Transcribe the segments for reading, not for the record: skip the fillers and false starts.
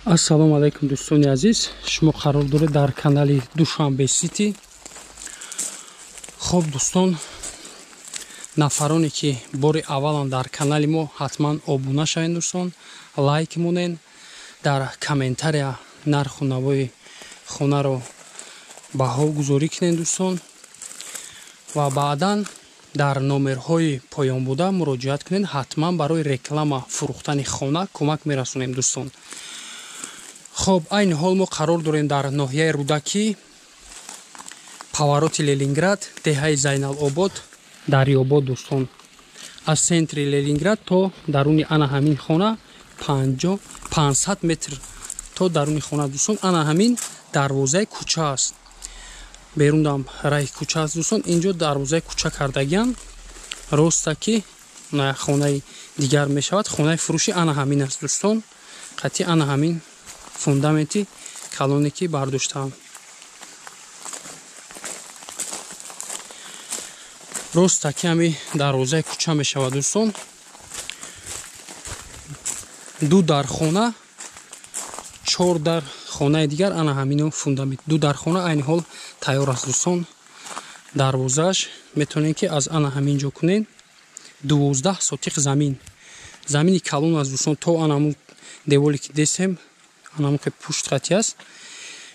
Ассалому алайкум дӯстони азиз, шумо қарор доред дар канали Душанбе Сити. Хоб дӯстон, нафароне ки бори аввалан дар канали мо ҳатман обуна шавед дӯстон, лайк монен, дар комментария нарху навои хонаро баҳо гузорӣ кунед дӯстон ва баъдан дар номерҳои поёнбуда муроҷиат кунед. ҳатман барои реклама фурӯхтани хона кӯмак мерасонем дӯстон. خب این حال ما قرار داریم در ناحیه رودکی، پاوروت لنینگراد، دهه زینالآباد، دریاباد دوستان. از سنتر لنینگراد تا درون آن همین خانه 500 متر تا درون خانه دوستان. آن همین دروازه کوچه است. بیرون دام راه کوچه است دوستان. اینجا دروازه کوچه کردگیان. راستکی خانه دیگر می شود. خانه فروشی آن همین است دوستان. قطعی آن همین фундаменти калоне ки бардоштаам. Роста ками дарвозаи кӯча мешавад дӯстон. ду дар хона, 4 дар хонаи дигар ана ҳамино фундамент. ду дар хона айни ҳол тайёр аст дӯстон. дарвозааш метавонем ки аз ана ҳамин ҷо кунем. 12 сотиқ замин. Замини калон аст дӯстон. То анаму деворе ки десем анам ки пушт хати аст.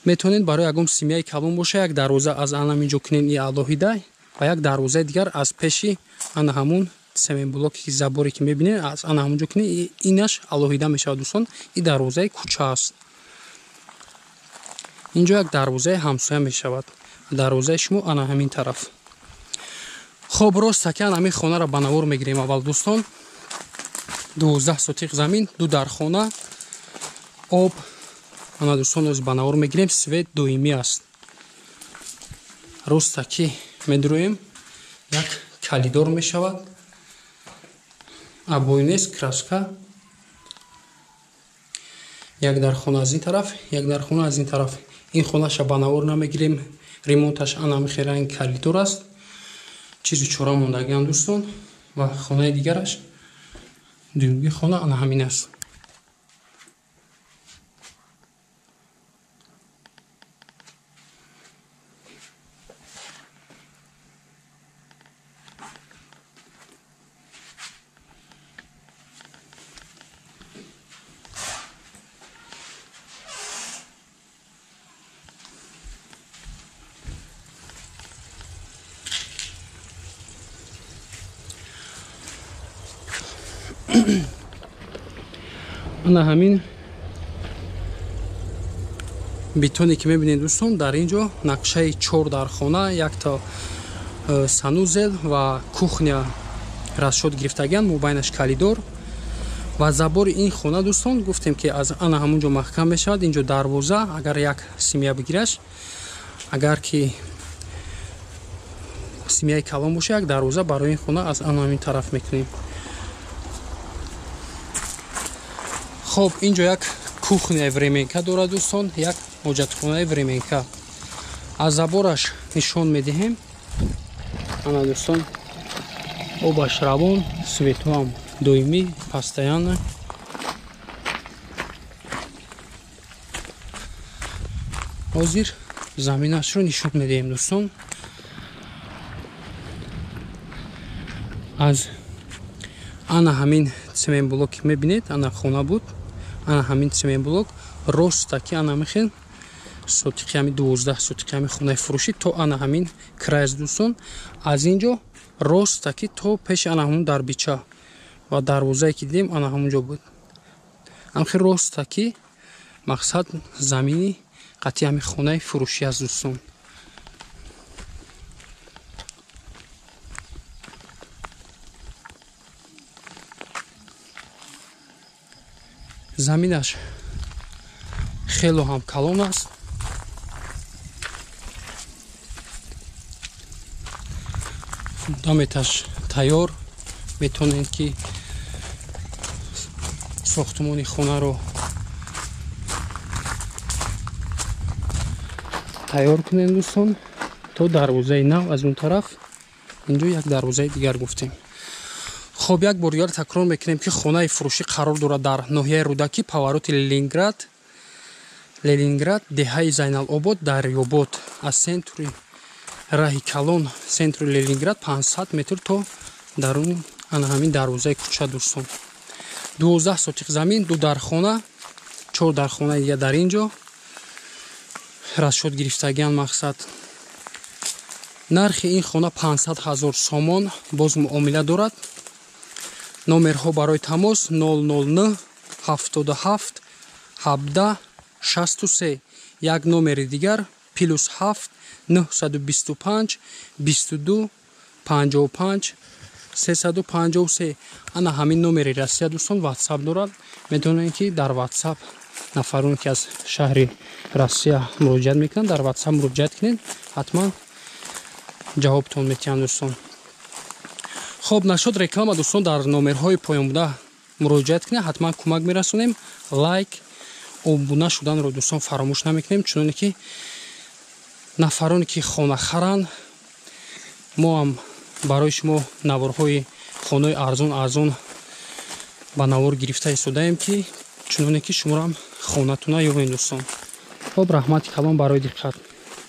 Метавонед барои ягон семяи калон боша, як дарвоза аз ана минҷо кунед и алоҳида ва як дарвозаи дигар аз пеши ана ҳамун семен блоки ки заборе ки мебинед аз ана ҳамунҷо кунед. Инаш алоҳида мешавад дӯстон. И дарвозаи кӯча аст. Инҷо як дарвозаи ҳамсоя мешавад. Дарвозаи шумо ана ҳамин тараф. Хоб ростаки ана ҳамин хонаро ба навор мегирем аввал дӯстон. 12 сотиқ замин, ду дар хона, об ана дӯстон оз ба навор мегирем. Свет доимӣ аст. Ростаки медуроем як калидор мешавад. Абойнес краска. Як дар хона аз ин тараф, як дар хона аз ин тараф. Ин хонаша ба навор намегирем. Ремонташ ана мехера ин калидор аст. Чизи чора мондагиам дӯстон ва хонаи дигараш дуюмги хона ана ҳамин аст. ана ҳамин бетоне ки мебинед дӯстон, дар ин ҷо нақшаи 4 дар хона, якта санузел ва кухня расшод гирифтагиан, мобайнаш калидор ва забори ин хона дӯстон гуфтем ки аз ана ҳамун ҷо маҳкам мешавад. ин ҷо дарвоза, агар як семья бигираш, агар ки семьяи калон боша, як дарвоза барои ин хона аз ана ҳамин тараф мекунем. خب اینجا یک کухня временка دارد دوستان، یک حاجتخانه временка. از забораш نشان میدهیم. انا دوستان обаш равон, свету ҳам доимӣ, постоянно. ҳозир заминашро нишон медиҳем дӯстон. аз ана ҳамин семен блок мебинед, ана хона буд. ана ҳамин семен блок ростаки ана мехен сотиқи ҳами 12 сотиқи ҳами хонаи фурӯшӣ то ана ҳамин край аст дӯстон. аз ин ҷо ростаки то пеши ана ҳамун дарбича ва дарвозае ки дидем ана ҳамун ҷо буд. ҳамхи ростаки мақсад замини қатъи ҳами хонаи фурӯшӣ аст дӯстон. заминаш хело ҳам калон аст. фундаметаш тайёр. метавонед ки сохтумони хонаро тайёр кунед дӯстон. то дарвозаи нав аз он тараф, инҷо як дарвозаи дигар гуфтем. خب یک بار دیگر تکرار میکنیم که خانه فروشی قرار دارد در ناحیه رودکی، پاوروت لنینگراد، Ленинград, деҳаи Зайналобод дар Ёбод. Аз центри раҳи Калон, центри Ленинград 500 метр то даруни ана ҳамин дарвозаи кӯча дӯстон. 12 сотиқ замин, 2 дархона, 4 дархона дигар дар ин ҷо. Расшод гирифтагиан мақсад. Нархи ин хона 500 000 сомон, боз муомила дорад. Номерҳо барои тамос 009 77 17 63. Як номери дигар +7 925 22 55 353. ана ҳамин номери Россия дӯстон WhatsApp дорад. Метавонед ки дар WhatsApp нафароне ки аз шаҳри Россия муроҷиат мекунанд, дар WhatsApp муроҷиат кунед, ҳатман ҷавобтон метиҳам дӯстон. хоб нашуд реклама дӯстон, дар номерҳои поёнбуда муроҷиат кунед, ҳатман кӯмак мерасонем. Лайк, обуна шуданро дӯстон фаромӯш намекунем, чуноне ки нафароне ки хона харанд, мо ҳам барои шумо наворҳои хонаи арзон ба навор гирифта истодаем, ки чуноне ки шуморо ҳам хонатона ёбем дӯстон. хоб, раҳмати калон барои диққат.